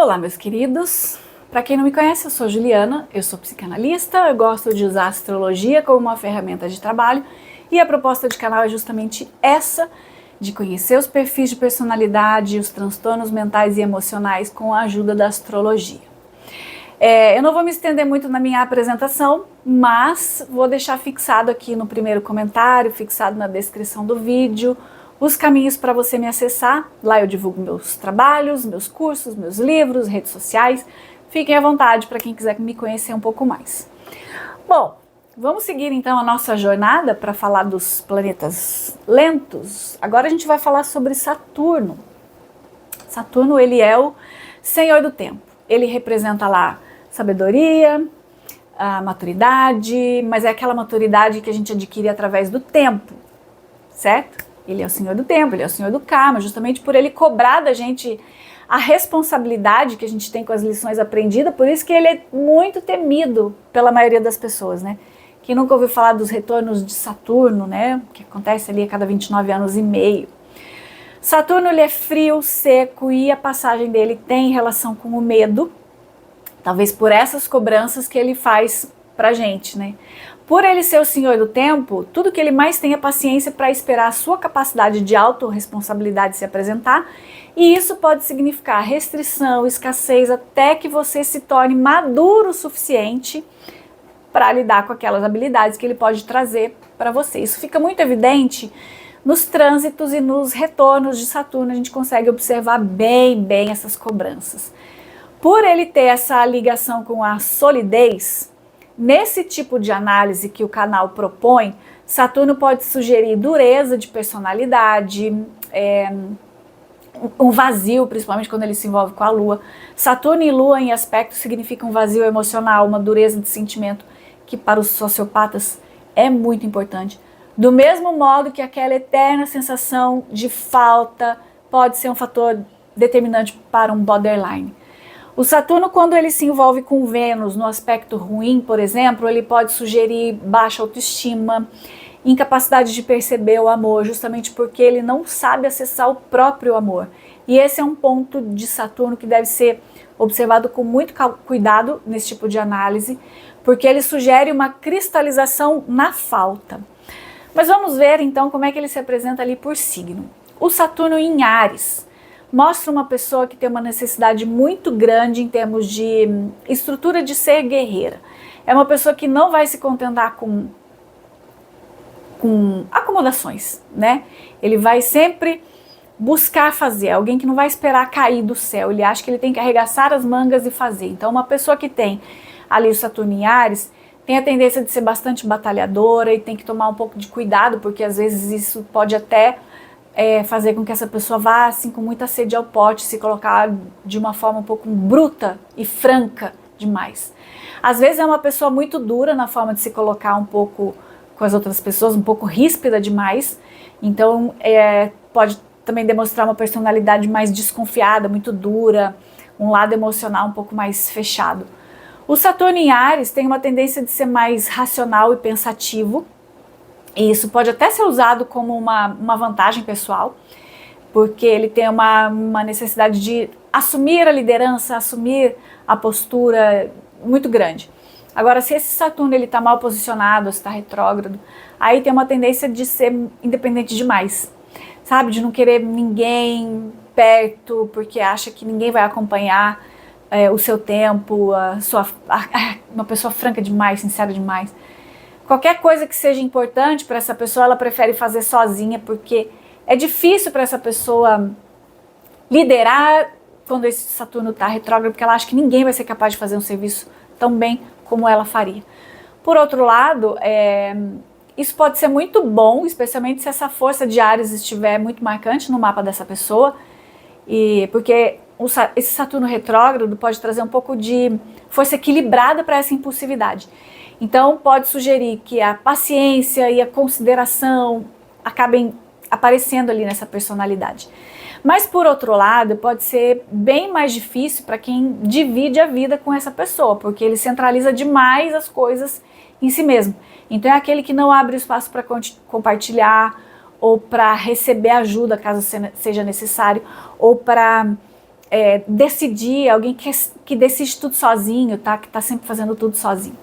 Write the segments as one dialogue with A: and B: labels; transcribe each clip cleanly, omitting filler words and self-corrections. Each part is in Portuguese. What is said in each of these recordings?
A: Olá, meus queridos! Para quem não me conhece, eu sou Juliana, eu sou psicanalista, eu gosto de usar a astrologia como uma ferramenta de trabalho e a proposta de canal é justamente essa, de conhecer os perfis de personalidade e os transtornos mentais e emocionais com a ajuda da astrologia. Eu não vou me estender muito na minha apresentação, mas vou deixar fixado aqui no primeiro comentário, fixado na descrição do vídeo, os caminhos para você me acessar. Lá eu divulgo meus trabalhos, meus cursos, meus livros, redes sociais. Fiquem à vontade para quem quiser me conhecer um pouco mais. Bom, vamos seguir então a nossa jornada para falar dos planetas lentos. Agora a gente vai falar sobre Saturno. Saturno, ele é o senhor do tempo. Ele representa lá sabedoria, a maturidade, mas é aquela maturidade que a gente adquire através do tempo, certo? Ele é o senhor do tempo, ele é o senhor do karma, justamente por ele cobrar da gente a responsabilidade que a gente tem com as lições aprendidas, por isso que ele é muito temido pela maioria das pessoas, né? Quem nunca ouviu falar dos retornos de Saturno, né? Que acontece ali a cada 29 anos e meio. Saturno, ele é frio, seco e a passagem dele tem relação com o medo, talvez por essas cobranças que ele faz pra gente, né? Por ele ser o senhor do tempo, tudo que ele mais tem é paciência para esperar a sua capacidade de autorresponsabilidade se apresentar, e isso pode significar restrição, escassez, até que você se torne maduro o suficiente para lidar com aquelas habilidades que ele pode trazer para você. Isso fica muito evidente nos trânsitos e nos retornos de Saturno, a gente consegue observar bem essas cobranças. Por ele ter essa ligação com a solidez, nesse tipo de análise que o canal propõe, Saturno pode sugerir dureza de personalidade, um vazio, principalmente quando ele se envolve com a Lua. Saturno e Lua em aspecto significam um vazio emocional, uma dureza de sentimento que para os sociopatas é muito importante. Do mesmo modo que aquela eterna sensação de falta pode ser um fator determinante para um borderline. O Saturno, quando ele se envolve com Vênus no aspecto ruim, por exemplo, ele pode sugerir baixa autoestima, incapacidade de perceber o amor, justamente porque ele não sabe acessar o próprio amor. E esse é um ponto de Saturno que deve ser observado com muito cuidado nesse tipo de análise, porque ele sugere uma cristalização na falta. Mas vamos ver então como é que ele se apresenta ali por signo. O Saturno em Áries mostra uma pessoa que tem uma necessidade muito grande em termos de estrutura de ser guerreira. É uma pessoa que não vai se contentar com acomodações, né? Ele vai sempre buscar fazer, alguém que não vai esperar cair do céu. Ele acha que ele tem que arregaçar as mangas e fazer. Então uma pessoa que tem ali o Saturno em Áries tem a tendência de ser bastante batalhadora e tem que tomar um pouco de cuidado, porque às vezes isso pode até fazer com que essa pessoa vá assim com muita sede ao pote, se colocar de uma forma um pouco bruta e franca demais. Às vezes é uma pessoa muito dura na forma de se colocar um pouco com as outras pessoas, um pouco ríspida demais, então pode também demonstrar uma personalidade mais desconfiada, muito dura, um lado emocional um pouco mais fechado. O Saturno em Áries tem uma tendência de ser mais racional e pensativo, e isso pode até ser usado como uma vantagem pessoal, porque ele tem uma necessidade de assumir a liderança, assumir a postura muito grande. Agora, se esse Saturno está mal posicionado, se está retrógrado, aí tem uma tendência de ser independente demais, sabe? De não querer ninguém perto, porque acha que ninguém vai acompanhar o seu tempo, uma pessoa franca demais, sincera demais. Qualquer coisa que seja importante para essa pessoa, ela prefere fazer sozinha, porque é difícil para essa pessoa liderar quando esse Saturno está retrógrado, porque ela acha que ninguém vai ser capaz de fazer um serviço tão bem como ela faria. Por outro lado, isso pode ser muito bom, especialmente se essa força de Áries estiver muito marcante no mapa dessa pessoa, porque esse Saturno retrógrado pode trazer um pouco de força equilibrada para essa impulsividade. Então pode sugerir que a paciência e a consideração acabem aparecendo ali nessa personalidade. Mas por outro lado, pode ser bem mais difícil para quem divide a vida com essa pessoa, porque ele centraliza demais as coisas em si mesmo. Então é aquele que não abre espaço para compartilhar, ou para receber ajuda caso seja necessário, ou para decidir, alguém que decide tudo sozinho, tá? Que está sempre fazendo tudo sozinho.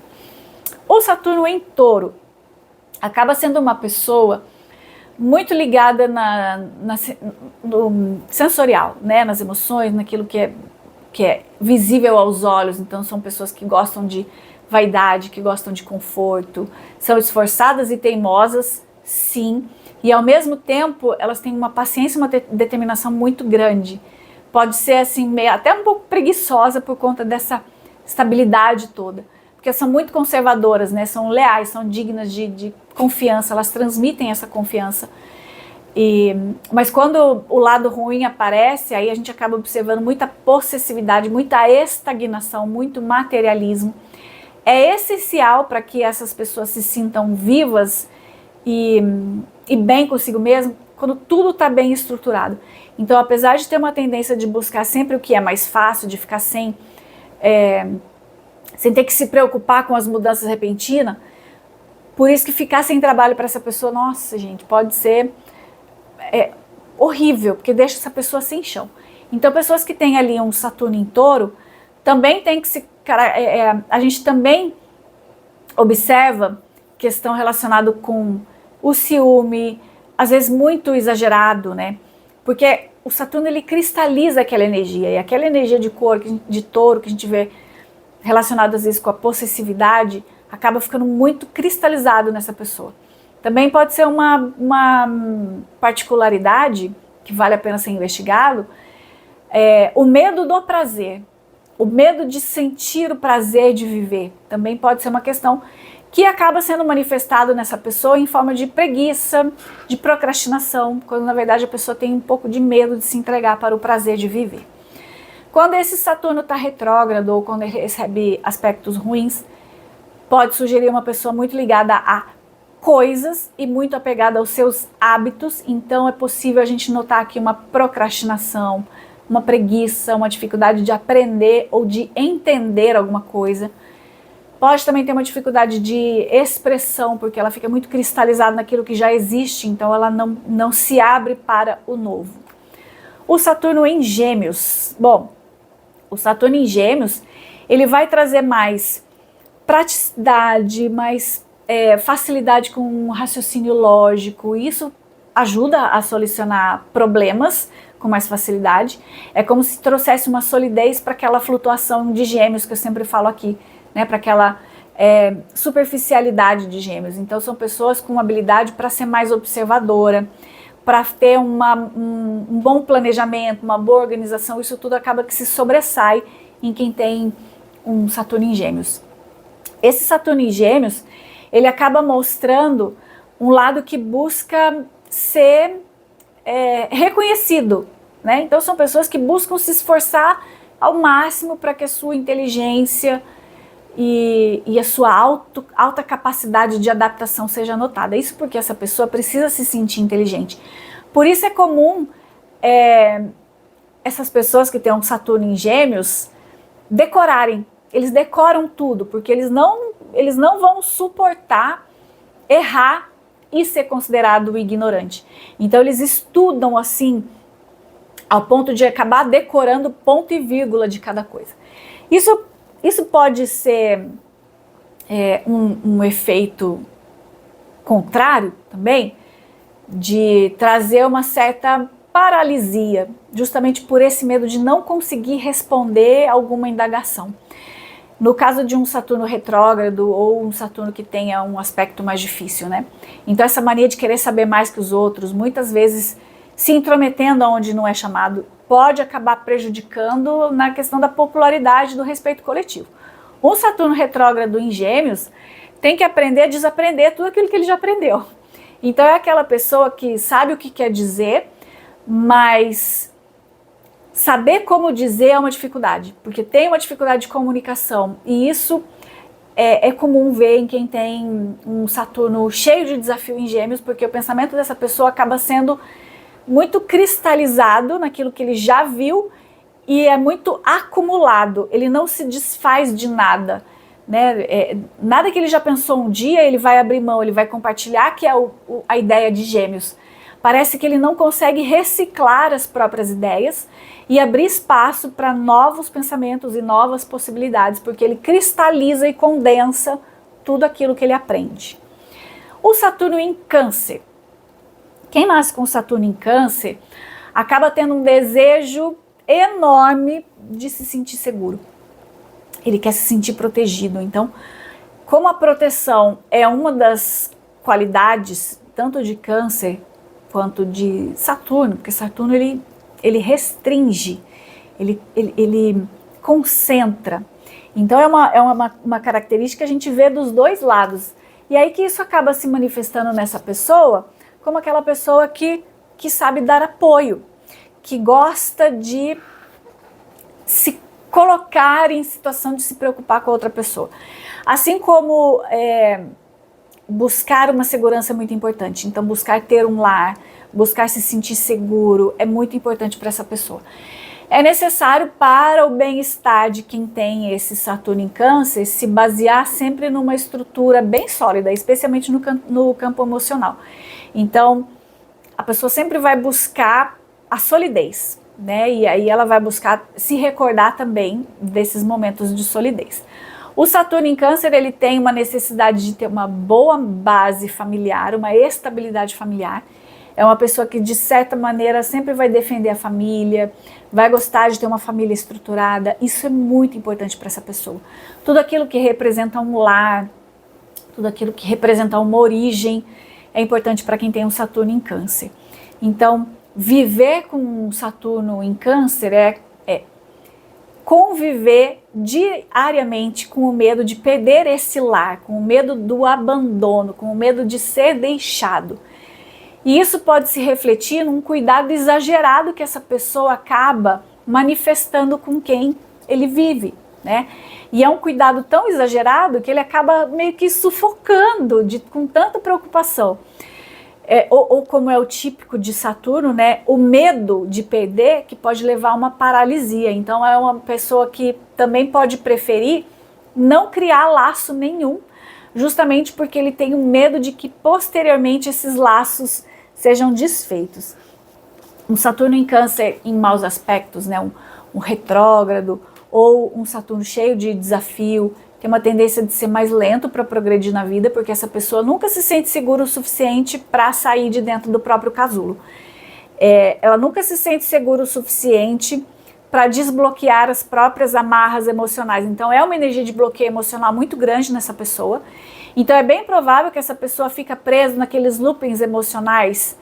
A: O Saturno em Touro acaba sendo uma pessoa muito ligada no sensorial, né? Nas emoções, naquilo que é visível aos olhos. Então são pessoas que gostam de vaidade, que gostam de conforto, são esforçadas e teimosas, sim, e ao mesmo tempo elas têm uma paciência e uma determinação muito grande. Pode ser assim, até um pouco preguiçosa por conta dessa estabilidade toda, porque são muito conservadoras, né? São leais, são dignas de confiança, elas transmitem essa confiança. Mas quando o lado ruim aparece, aí a gente acaba observando muita possessividade, muita estagnação, muito materialismo. É essencial para que essas pessoas se sintam vivas e bem consigo mesmo, quando tudo está bem estruturado. Então, apesar de ter uma tendência de buscar sempre o que é mais fácil, de ficar sem ter que se preocupar com as mudanças repentinas, por isso que ficar sem trabalho para essa pessoa, nossa gente, pode ser horrível, porque deixa essa pessoa sem chão. Então, pessoas que têm ali um Saturno em Touro, também tem que se... a gente também observa questão relacionada com o ciúme, às vezes muito exagerado, né? Porque o Saturno, ele cristaliza aquela energia, e aquela energia de Touro que a gente vê relacionada às vezes com a possessividade, acaba ficando muito cristalizado nessa pessoa. Também pode ser uma particularidade que vale a pena ser investigado, o medo do prazer, o medo de sentir o prazer de viver, também pode ser uma questão que acaba sendo manifestado nessa pessoa em forma de preguiça, de procrastinação, quando na verdade a pessoa tem um pouco de medo de se entregar para o prazer de viver. Quando esse Saturno está retrógrado ou quando ele recebe aspectos ruins, pode sugerir uma pessoa muito ligada a coisas e muito apegada aos seus hábitos. Então é possível a gente notar aqui uma procrastinação, uma preguiça, uma dificuldade de aprender ou de entender alguma coisa. Pode também ter uma dificuldade de expressão, porque ela fica muito cristalizada naquilo que já existe, então ela não se abre para o novo. O Saturno em Gêmeos. Bom, o Saturno em Gêmeos, ele vai trazer mais praticidade, mais facilidade com um raciocínio lógico. Isso ajuda a solucionar problemas com mais facilidade. É como se trouxesse uma solidez para aquela flutuação de Gêmeos que eu sempre falo aqui, né? Para aquela superficialidade de Gêmeos. Então são pessoas com habilidade para ser mais observadora, para ter um bom planejamento, uma boa organização. Isso tudo acaba que se sobressai em quem tem um Saturno em Gêmeos. Esse Saturno em Gêmeos, ele acaba mostrando um lado que busca ser reconhecido, né? Então são pessoas que buscam se esforçar ao máximo para que a sua inteligência e a sua alta capacidade de adaptação seja notada. Isso porque essa pessoa precisa se sentir inteligente. Por isso é comum essas pessoas que têm um Saturno em Gêmeos decorarem. Eles decoram tudo, porque eles não vão suportar errar e ser considerado ignorante. Então eles estudam assim, ao ponto de acabar decorando ponto e vírgula de cada coisa. Isso pode ser um efeito contrário também, de trazer uma certa paralisia, justamente por esse medo de não conseguir responder alguma indagação. No caso de um Saturno retrógrado ou um Saturno que tenha um aspecto mais difícil, né? Então essa mania de querer saber mais que os outros, muitas vezes se intrometendo onde não é chamado, pode acabar prejudicando na questão da popularidade do respeito coletivo. Um Saturno retrógrado em Gêmeos tem que aprender a desaprender tudo aquilo que ele já aprendeu. Então é aquela pessoa que sabe o que quer dizer, mas saber como dizer é uma dificuldade, porque tem uma dificuldade de comunicação, e isso é comum ver em quem tem um Saturno cheio de desafio em Gêmeos, porque o pensamento dessa pessoa acaba sendo muito cristalizado naquilo que ele já viu e é muito acumulado, ele não se desfaz de nada, né? Nada que ele já pensou um dia ele vai abrir mão, ele vai compartilhar, que é a ideia de Gêmeos. Parece que ele não consegue reciclar as próprias ideias e abrir espaço para novos pensamentos e novas possibilidades, porque ele cristaliza e condensa tudo aquilo que ele aprende. O Saturno em Câncer. Quem nasce com Saturno em Câncer acaba tendo um desejo enorme de se sentir seguro. Ele quer se sentir protegido. Então, como a proteção é uma das qualidades tanto de Câncer quanto de Saturno, porque Saturno ele restringe, ele concentra. Então é uma característica que a gente vê dos dois lados. E aí que isso acaba se manifestando nessa pessoa como aquela pessoa que sabe dar apoio, que gosta de se colocar em situação de se preocupar com a outra pessoa. Assim como buscar uma segurança é muito importante. Então buscar ter um lar, buscar se sentir seguro é muito importante para essa pessoa. É necessário para o bem-estar de quem tem esse Saturno em Câncer se basear sempre numa estrutura bem sólida, especialmente no campo emocional. Então, a pessoa sempre vai buscar a solidez, né? E aí ela vai buscar se recordar também desses momentos de solidez. O Saturno em Câncer, ele tem uma necessidade de ter uma boa base familiar, uma estabilidade familiar. É uma pessoa que, de certa maneira, sempre vai defender a família, vai gostar de ter uma família estruturada. Isso é muito importante para essa pessoa. Tudo aquilo que representa um lar, tudo aquilo que representa uma origem, é importante para quem tem um Saturno em Câncer. Então, viver com um Saturno em Câncer é conviver diariamente com o medo de perder esse lar, com o medo do abandono, com o medo de ser deixado. E isso pode se refletir num cuidado exagerado que essa pessoa acaba manifestando com quem ele vive, né? E é um cuidado tão exagerado que ele acaba meio que sufocando com tanta preocupação. Ou como é o típico de Saturno, né? O medo de perder que pode levar a uma paralisia. Então é uma pessoa que também pode preferir não criar laço nenhum, justamente porque ele tem o medo de que posteriormente esses laços sejam desfeitos. Um Saturno em Câncer em maus aspectos, né? Um retrógrado ou um Saturno cheio de desafio, tem uma tendência de ser mais lento para progredir na vida, porque essa pessoa nunca se sente segura o suficiente para sair de dentro do próprio casulo. Ela nunca se sente segura o suficiente para desbloquear as próprias amarras emocionais. Então é uma energia de bloqueio emocional muito grande nessa pessoa. Então é bem provável que essa pessoa fica presa naqueles loopings emocionais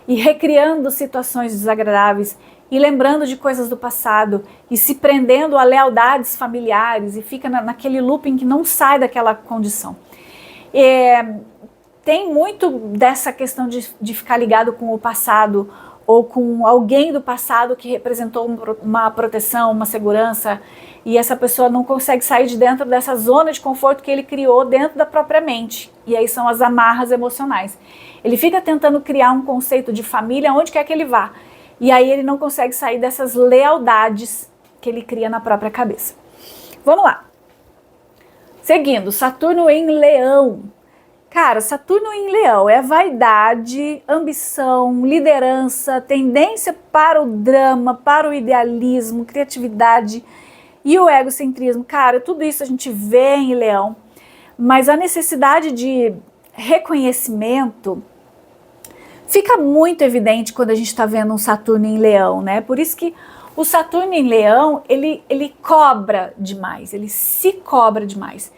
A: e recriando situações desagradáveis e lembrando de coisas do passado e se prendendo a lealdades familiares e fica naquele looping que não sai daquela condição. Tem muito dessa questão de ficar ligado com o passado ou com alguém do passado que representou uma proteção, uma segurança, e essa pessoa não consegue sair de dentro dessa zona de conforto que ele criou dentro da própria mente. E aí são as amarras emocionais. Ele fica tentando criar um conceito de família onde quer que ele vá. E aí ele não consegue sair dessas lealdades que ele cria na própria cabeça. Vamos lá. Seguindo, Saturno em Leão. Cara, Saturno em Leão é vaidade, ambição, liderança, tendência para o drama, para o idealismo, criatividade e o egocentrismo. Cara, tudo isso a gente vê em Leão, mas a necessidade de reconhecimento fica muito evidente quando a gente está vendo um Saturno em Leão, né? Por isso que o Saturno em Leão, ele cobra demais, ele se cobra demais.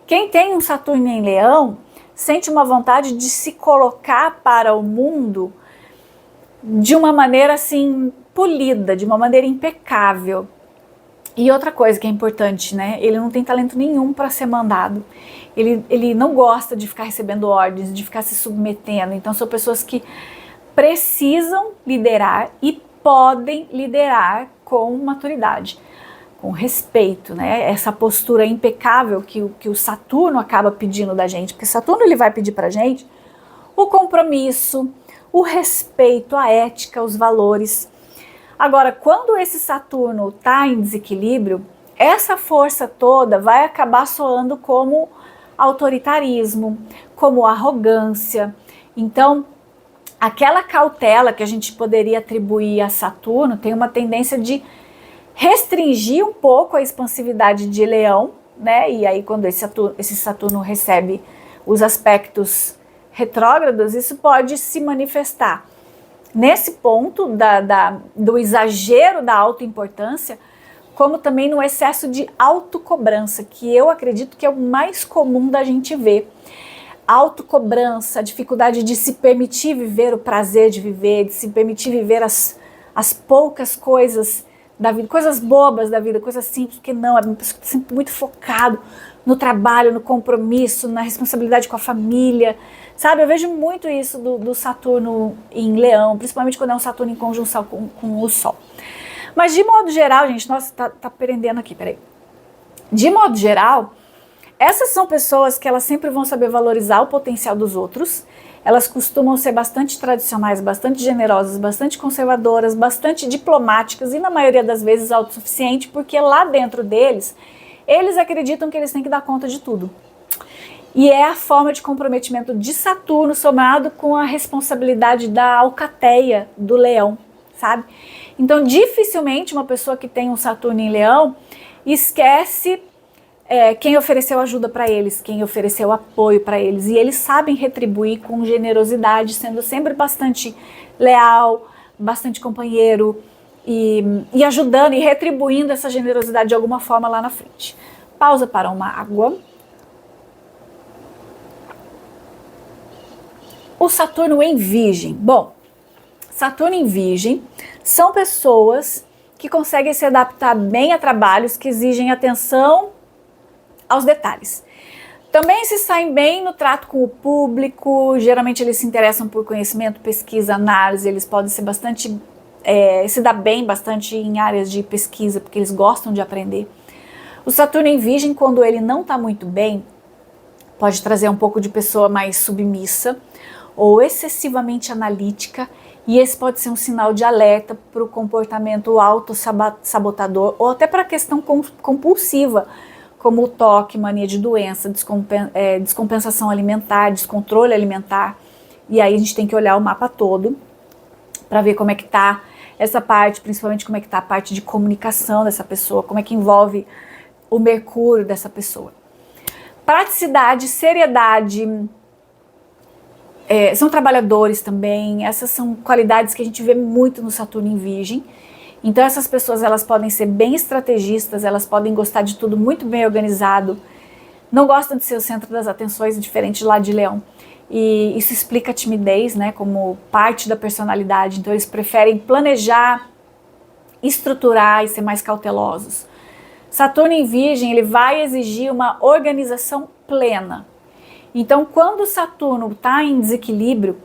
A: Quem tem um Saturno em Leão sente uma vontade de se colocar para o mundo de uma maneira assim polida, de uma maneira impecável. E outra coisa que é importante, né? Ele não tem talento nenhum para ser mandado. Ele não gosta de ficar recebendo ordens, de ficar se submetendo. Então são pessoas que precisam liderar e podem liderar com maturidade, com respeito, né? Essa postura impecável que o Saturno acaba pedindo da gente, porque Saturno ele vai pedir pra gente o compromisso, o respeito, a ética, os valores. Agora, quando esse Saturno está em desequilíbrio, essa força toda vai acabar soando como autoritarismo, como arrogância. Então, aquela cautela que a gente poderia atribuir a Saturno tem uma tendência de restringir um pouco a expansividade de Leão, né? E aí quando esse Saturno recebe os aspectos retrógrados, isso pode se manifestar nesse ponto do exagero da autoimportância, como também no excesso de autocobrança, que eu acredito que é o mais comum da gente ver. Autocobrança, dificuldade de se permitir viver o prazer de viver, de se permitir viver as poucas coisas da vida, coisas bobas da vida, coisas simples, porque não, é uma pessoa que está sempre muito focado no trabalho, no compromisso, na responsabilidade com a família, sabe? Eu vejo muito isso do Saturno em Leão, principalmente quando é um Saturno em conjunção com o Sol. Mas de modo geral, gente, nossa, tá prendendo aqui, peraí. De modo geral, essas são pessoas que elas sempre vão saber valorizar o potencial dos outros. Elas costumam ser bastante tradicionais, bastante generosas, bastante conservadoras, bastante diplomáticas e na maioria das vezes autossuficientes, porque lá dentro deles, eles acreditam que eles têm que dar conta de tudo. E é a forma de comprometimento de Saturno somado com a responsabilidade da alcateia do Leão, sabe? Então, dificilmente uma pessoa que tem um Saturno em Leão esquece quem ofereceu ajuda para eles, quem ofereceu apoio para eles. E eles sabem retribuir com generosidade, sendo sempre bastante leal, bastante companheiro e ajudando e retribuindo essa generosidade de alguma forma lá na frente. Pausa para uma água. O Saturno em Virgem. Bom, Saturno em Virgem são pessoas que conseguem se adaptar bem a trabalhos que exigem atenção aos detalhes. Também se saem bem no trato com o público, geralmente eles se interessam por conhecimento, pesquisa, análise, eles podem ser bastante, se dar bem bastante em áreas de pesquisa, porque eles gostam de aprender. O Saturno em Virgem, quando ele não está muito bem, pode trazer um pouco de pessoa mais submissa ou excessivamente analítica, e esse pode ser um sinal de alerta para o comportamento autossabotador ou até para a questão compulsiva, como o toque, mania de doença, descompensação alimentar, descontrole alimentar. E aí a gente tem que olhar o mapa todo para ver como é que está essa parte, principalmente como é que está a parte de comunicação dessa pessoa, como é que envolve o Mercúrio dessa pessoa. Praticidade, seriedade, são trabalhadores também, essas são qualidades que a gente vê muito no Saturno em Virgem. Então essas pessoas elas podem ser bem estrategistas, elas podem gostar de tudo muito bem organizado, não gostam de ser o centro das atenções, diferente lá de Leão. E isso explica a timidez, né, como parte da personalidade. Então eles preferem planejar, estruturar e ser mais cautelosos. Saturno em Virgem, ele vai exigir uma organização plena. Então quando Saturno está em desequilíbrio,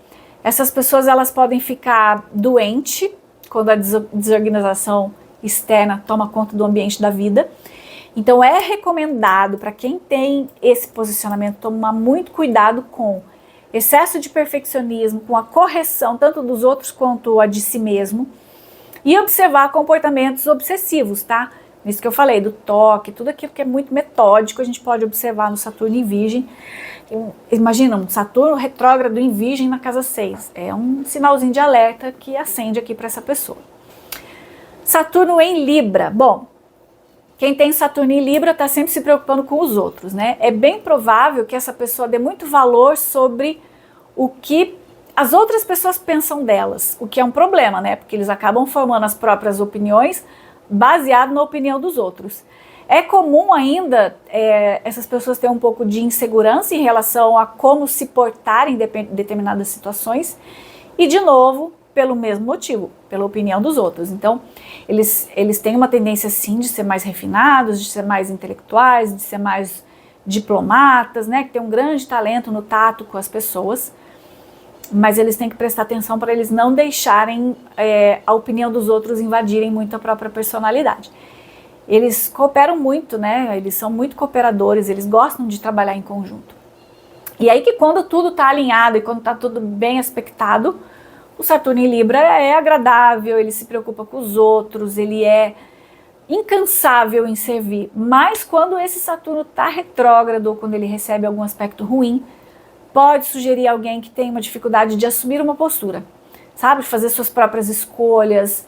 A: essas pessoas elas podem ficar doentes, quando a desorganização externa toma conta do ambiente da vida. Então é recomendado para quem tem esse posicionamento tomar muito cuidado com excesso de perfeccionismo, com a correção tanto dos outros quanto a de si mesmo e observar comportamentos obsessivos, tá? Isso que eu falei, do toque, tudo aquilo que é muito metódico, a gente pode observar no Saturno em Virgem. Imagina, um Saturno retrógrado em Virgem na casa 6. É um sinalzinho de alerta que acende aqui para essa pessoa. Saturno em Libra. Bom, quem tem Saturno em Libra está sempre se preocupando com os outros, né? É bem provável que essa pessoa dê muito valor sobre o que as outras pessoas pensam delas, o que é um problema, né? Porque eles acabam formando as próprias opiniões baseado na opinião dos outros. É comum ainda essas pessoas terem um pouco de insegurança em relação a como se portar em determinadas situações e, de novo, pelo mesmo motivo, pela opinião dos outros. Então, eles têm uma tendência, sim, de ser mais refinados, de ser mais intelectuais, de ser mais diplomatas, né, que tem um grande talento no tato com as pessoas, mas eles têm que prestar atenção para eles não deixarem a opinião dos outros invadirem muito a própria personalidade. Eles cooperam muito, né? Eles são muito cooperadores, eles gostam de trabalhar em conjunto. E aí que quando tudo está alinhado e quando está tudo bem aspectado, o Saturno em Libra é agradável, ele se preocupa com os outros, ele é incansável em servir. Mas quando esse Saturno está retrógrado ou quando ele recebe algum aspecto ruim, pode sugerir alguém que tem uma dificuldade de assumir uma postura, sabe? De fazer suas próprias escolhas,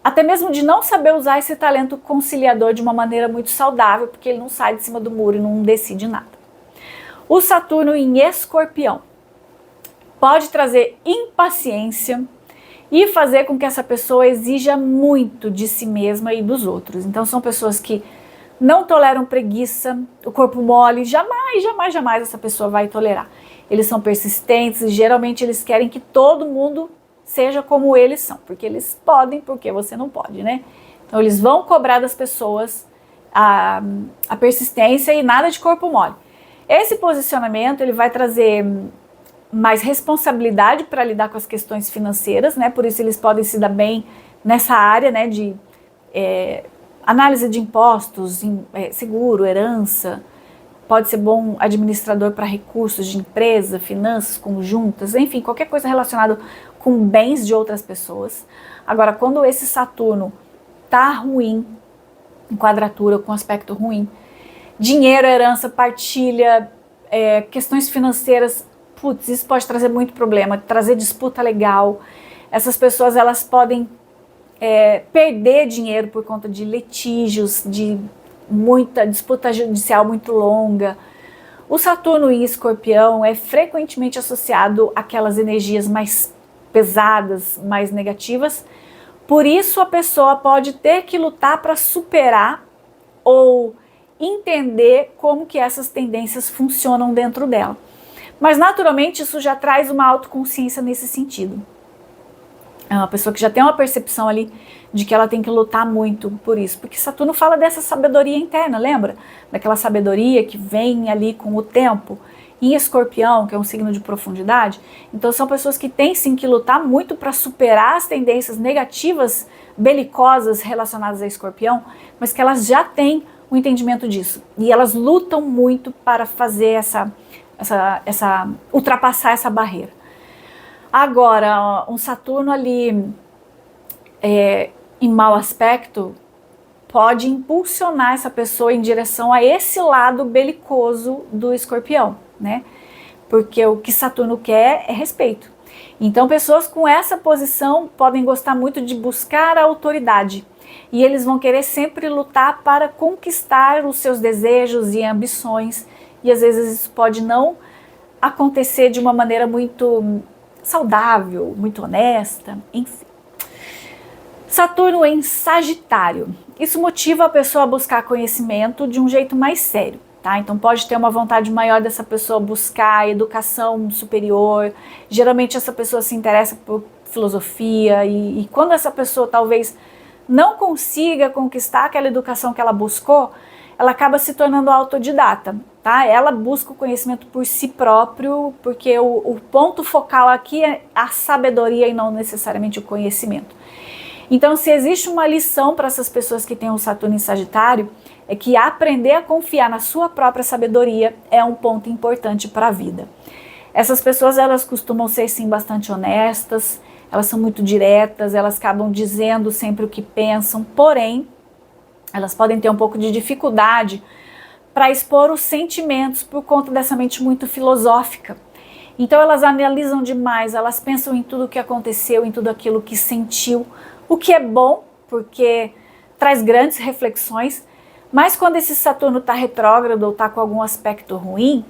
A: até mesmo de não saber usar esse talento conciliador de uma maneira muito saudável, porque ele não sai de cima do muro e não decide nada. O Saturno em Escorpião pode trazer impaciência e fazer com que essa pessoa exija muito de si mesma e dos outros. Então são pessoas que não toleram preguiça, o corpo mole, jamais essa pessoa vai tolerar. Eles são persistentes e geralmente eles querem que todo mundo seja como eles são, porque eles podem, porque você não pode, né? Então eles vão cobrar das pessoas a persistência e nada de corpo mole. Esse posicionamento ele vai trazer mais responsabilidade para lidar com as questões financeiras, né? Por isso eles podem se dar bem nessa área, né? De análise de impostos, seguro, herança. Pode ser bom administrador para recursos de empresa, finanças conjuntas, enfim, qualquer coisa relacionada com bens de outras pessoas. Agora, quando esse Saturno tá ruim, em quadratura, com aspecto ruim, dinheiro, herança, partilha, questões financeiras, putz, isso pode trazer muito problema, trazer disputa legal. Essas pessoas, elas podem perder dinheiro por conta de litígios, de muita disputa judicial muito longa. O Saturno em Escorpião é frequentemente associado àquelas energias mais pesadas, mais negativas. Por isso a pessoa pode ter que lutar para superar ou entender como que essas tendências funcionam dentro dela. Mas naturalmente isso já traz uma autoconsciência nesse sentido. É uma pessoa que já tem uma percepção ali de que ela tem que lutar muito por isso. Porque Saturno fala dessa sabedoria interna, lembra? Daquela sabedoria que vem ali com o tempo. Em Escorpião, que é um signo de profundidade. Então são pessoas que têm sim que lutar muito para superar as tendências negativas, belicosas relacionadas a Escorpião, mas que elas já têm o entendimento disso. E elas lutam muito para fazer ultrapassar essa barreira. Agora, um Saturno ali em mau aspecto pode impulsionar essa pessoa em direção a esse lado belicoso do Escorpião, né? Porque o que Saturno quer é respeito. Então, pessoas com essa posição podem gostar muito de buscar a autoridade. E eles vão querer sempre lutar para conquistar os seus desejos e ambições. E às vezes isso pode não acontecer de uma maneira muito saudável, muito honesta, enfim. Saturno em Sagitário. Isso motiva a pessoa a buscar conhecimento de um jeito mais sério, tá? Então pode ter uma vontade maior dessa pessoa buscar educação superior. Geralmente essa pessoa se interessa por filosofia e quando essa pessoa talvez não consiga conquistar aquela educação que ela buscou, ela acaba se tornando autodidata, tá? Ela busca o conhecimento por si próprio, porque o ponto focal aqui é a sabedoria e não necessariamente o conhecimento. Então, se existe uma lição para essas pessoas que têm um Saturno em Sagitário, é que aprender a confiar na sua própria sabedoria é um ponto importante para a vida. Essas pessoas, elas costumam ser, sim, bastante honestas, elas são muito diretas, elas acabam dizendo sempre o que pensam, porém, elas podem ter um pouco de dificuldade para expor os sentimentos por conta dessa mente muito filosófica. Então elas analisam demais, elas pensam em tudo o que aconteceu, em tudo aquilo que sentiu, o que é bom, porque traz grandes reflexões, mas quando esse Saturno está retrógrado ou está com algum aspecto ruim,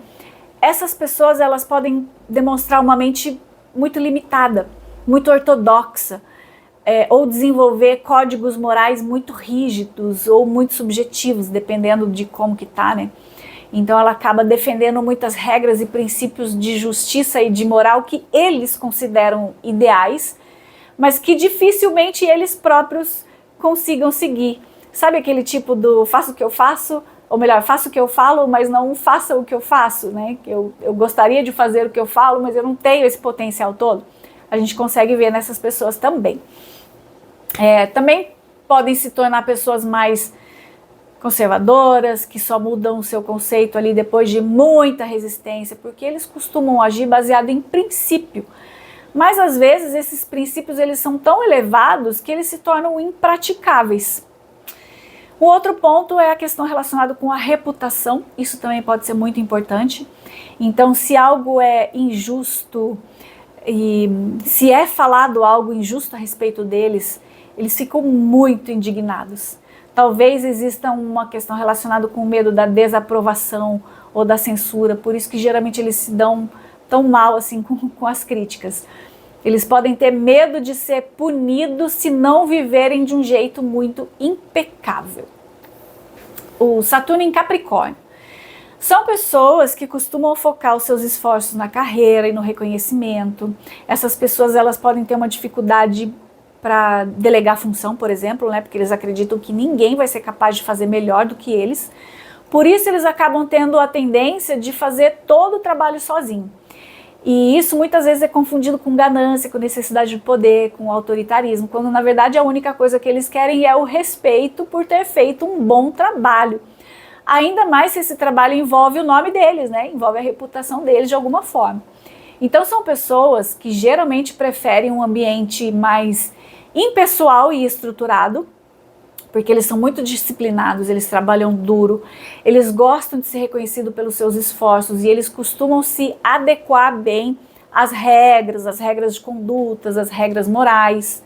A: essas pessoas elas podem demonstrar uma mente muito limitada, muito ortodoxa, ou desenvolver códigos morais muito rígidos ou muito subjetivos, dependendo de como que tá, né? Então ela acaba defendendo muitas regras e princípios de justiça e de moral que eles consideram ideais, mas que dificilmente eles próprios consigam seguir. Sabe aquele tipo do faço o que eu faço, ou melhor, faço o que eu falo, mas não faça o que eu faço, né? Eu gostaria de fazer o que eu falo, mas eu não tenho esse potencial todo. A gente consegue ver nessas pessoas também. Também podem se tornar pessoas mais conservadoras, que só mudam o seu conceito ali depois de muita resistência, porque eles costumam agir baseado em princípio. Mas às vezes esses princípios eles são tão elevados que eles se tornam impraticáveis. O outro ponto é a questão relacionada com a reputação, isso também pode ser muito importante. Então, se algo é injusto e se é falado algo injusto a respeito deles, eles ficam muito indignados. Talvez exista uma questão relacionada com o medo da desaprovação ou da censura, por isso que geralmente eles se dão tão mal assim com as críticas. Eles podem ter medo de ser punidos se não viverem de um jeito muito impecável. O Saturno em Capricórnio. São pessoas que costumam focar os seus esforços na carreira e no reconhecimento. Essas pessoas elas podem ter uma dificuldade para delegar função, por exemplo, né? Porque eles acreditam que ninguém vai ser capaz de fazer melhor do que eles. Por isso eles acabam tendo a tendência de fazer todo o trabalho sozinho. E isso muitas vezes é confundido com ganância, com necessidade de poder, com autoritarismo, quando na verdade a única coisa que eles querem é o respeito por ter feito um bom trabalho. Ainda mais se esse trabalho envolve o nome deles, né? Envolve a reputação deles de alguma forma. Então são pessoas que geralmente preferem um ambiente mais impessoal e estruturado, porque eles são muito disciplinados, eles trabalham duro, eles gostam de ser reconhecidos pelos seus esforços e eles costumam se adequar bem às regras de condutas, às regras morais.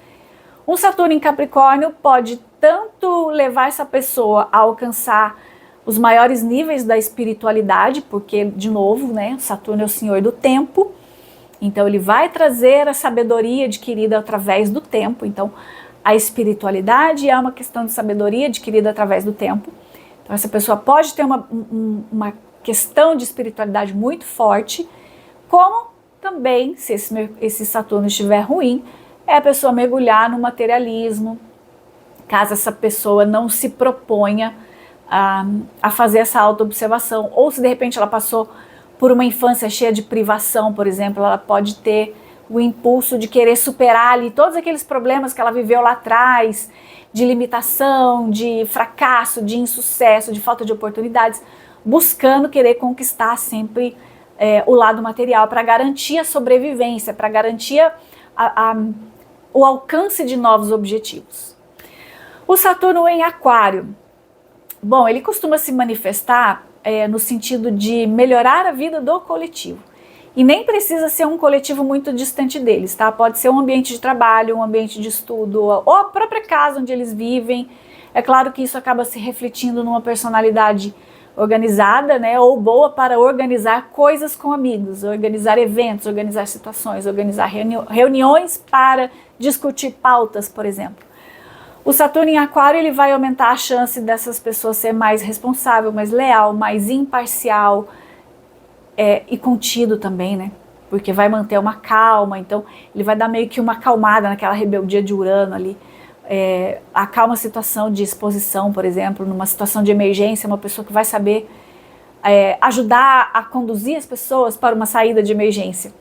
A: Um Saturno em Capricórnio pode tanto levar essa pessoa a alcançar os maiores níveis da espiritualidade, porque, de novo, né, Saturno é o senhor do tempo, então ele vai trazer a sabedoria adquirida através do tempo. Então, a espiritualidade é uma questão de sabedoria adquirida através do tempo. Então, essa pessoa pode ter uma questão de espiritualidade muito forte, como também, se esse Saturno estiver ruim, é a pessoa mergulhar no materialismo, caso essa pessoa não se proponha a fazer essa autoobservação, ou se de repente ela passou por uma infância cheia de privação, por exemplo, ela pode ter o impulso de querer superar ali todos aqueles problemas que ela viveu lá atrás, de limitação, de fracasso, de insucesso, de falta de oportunidades, buscando querer conquistar sempre o lado material, para garantir a sobrevivência, para garantir o alcance de novos objetivos. O Saturno em Aquário. Bom, ele costuma se manifestar no sentido de melhorar a vida do coletivo. E nem precisa ser um coletivo muito distante deles, tá? Pode ser um ambiente de trabalho, um ambiente de estudo, ou a própria casa onde eles vivem. É claro que isso acaba se refletindo numa personalidade organizada, né? Ou boa para organizar coisas com amigos, organizar eventos, organizar situações, organizar reuniões para discutir pautas, por exemplo. O Saturno em Aquário ele vai aumentar a chance dessas pessoas ser mais responsável, mais leal, mais imparcial, e contido também, né? Porque vai manter uma calma, então ele vai dar meio que uma acalmada naquela rebeldia de Urano ali. Acalma a situação de exposição, por exemplo, numa situação de emergência, uma pessoa que vai saber ajudar a conduzir as pessoas para uma saída de emergência.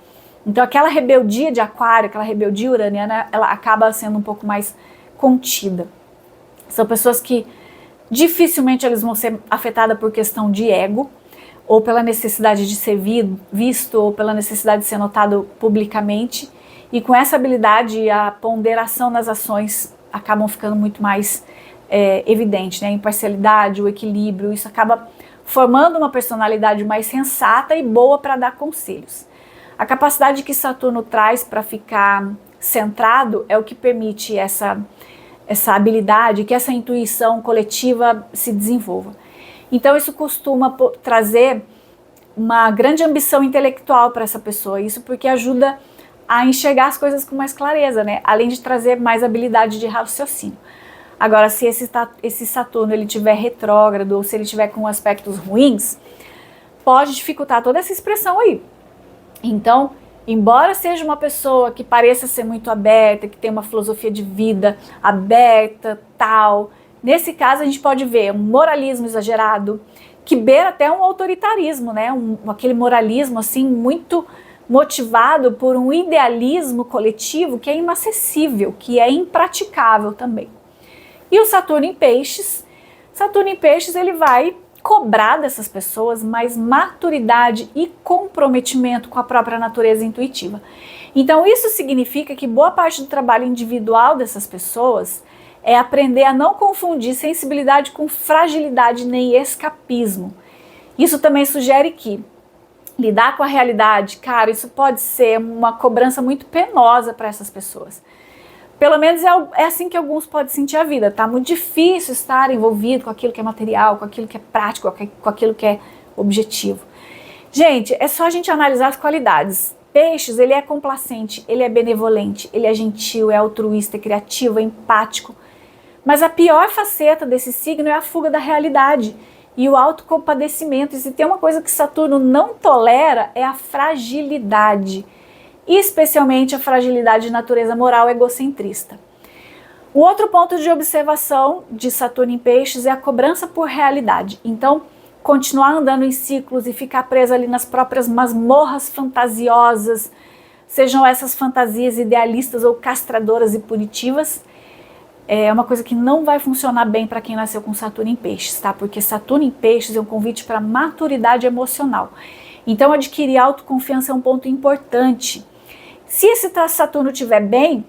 A: Então aquela rebeldia de Aquário, aquela rebeldia uraniana, ela acaba sendo um pouco mais contida. São pessoas que dificilmente eles vão ser afetadas por questão de ego, ou pela necessidade de ser visto, ou pela necessidade de ser notado publicamente, e com essa habilidade a ponderação nas ações acabam ficando muito mais evidente, né? A imparcialidade, o equilíbrio, isso acaba formando uma personalidade mais sensata e boa para dar conselhos. A capacidade que Saturno traz para ficar centrado é o que permite essa habilidade, que essa intuição coletiva se desenvolva. Então isso costuma trazer uma grande ambição intelectual para essa pessoa, isso porque ajuda a enxergar as coisas com mais clareza, né? Além de trazer mais habilidade de raciocínio. Agora, se esse Saturno ele tiver retrógrado ou se ele tiver com aspectos ruins, pode dificultar toda essa expressão aí. Então, embora seja uma pessoa que pareça ser muito aberta, que tem uma filosofia de vida aberta, tal, nesse caso a gente pode ver um moralismo exagerado, que beira até um autoritarismo, né? Aquele moralismo assim muito motivado por um idealismo coletivo que é inacessível, que é impraticável também. E o Saturno em Peixes ele vai cobrar dessas pessoas mais maturidade e comprometimento com a própria natureza intuitiva. Então isso significa que boa parte do trabalho individual dessas pessoas é aprender a não confundir sensibilidade com fragilidade nem escapismo. Isso também sugere que lidar com a realidade, cara, isso pode ser uma cobrança muito penosa para essas pessoas. Pelo menos é assim que alguns podem sentir a vida, tá? Muito difícil estar envolvido com aquilo que é material, com aquilo que é prático, com aquilo que é objetivo. Gente, é só a gente analisar as qualidades. Peixes, ele é complacente, ele é benevolente, ele é gentil, é altruísta, é criativo, é empático. Mas a pior faceta desse signo é a fuga da realidade e o autocompadecimento. E se tem uma coisa que Saturno não tolera é a fragilidade, especialmente a fragilidade de natureza moral egocentrista. O outro ponto de observação de Saturno em Peixes é a cobrança por realidade. Então, continuar andando em ciclos e ficar preso ali nas próprias masmorras fantasiosas, sejam essas fantasias idealistas ou castradoras e punitivas, é uma coisa que não vai funcionar bem para quem nasceu com Saturno em Peixes, tá? Porque Saturno em Peixes é um convite para maturidade emocional. Então, adquirir autoconfiança é um ponto importante. Se esse Saturno estiver bem,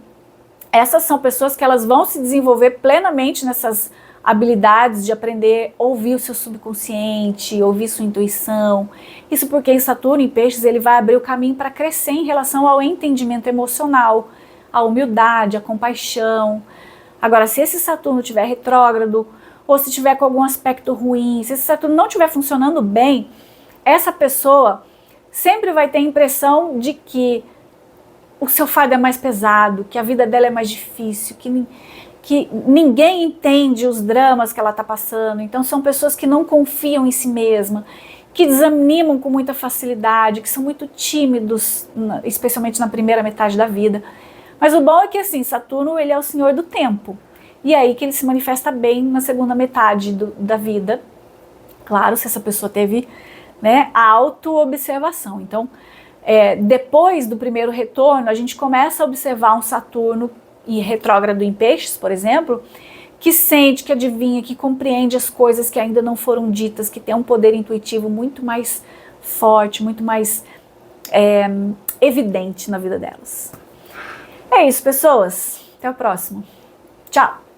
A: essas são pessoas que elas vão se desenvolver plenamente nessas habilidades de aprender a ouvir o seu subconsciente, ouvir sua intuição. Isso porque em Saturno em Peixes ele vai abrir o caminho para crescer em relação ao entendimento emocional, a humildade, a compaixão. Agora, se esse Saturno estiver retrógrado, ou se tiver com algum aspecto ruim, se esse Saturno não estiver funcionando bem, essa pessoa sempre vai ter a impressão de que o seu fardo é mais pesado, que a vida dela é mais difícil, que ninguém entende os dramas que ela está passando. Então são pessoas que não confiam em si mesma, que desanimam com muita facilidade, que são muito tímidos, especialmente na primeira metade da vida. Mas o bom é que assim, Saturno ele é o senhor do tempo, e é aí que ele se manifesta bem na segunda metade da vida. Claro, se essa pessoa teve, né, a auto-observação. Então, depois do primeiro retorno, a gente começa a observar um Saturno e retrógrado em Peixes, por exemplo, que sente, que adivinha, que compreende as coisas que ainda não foram ditas, que tem um poder intuitivo muito mais forte, muito mais evidente na vida delas. É isso, pessoas. Até o próximo. Tchau!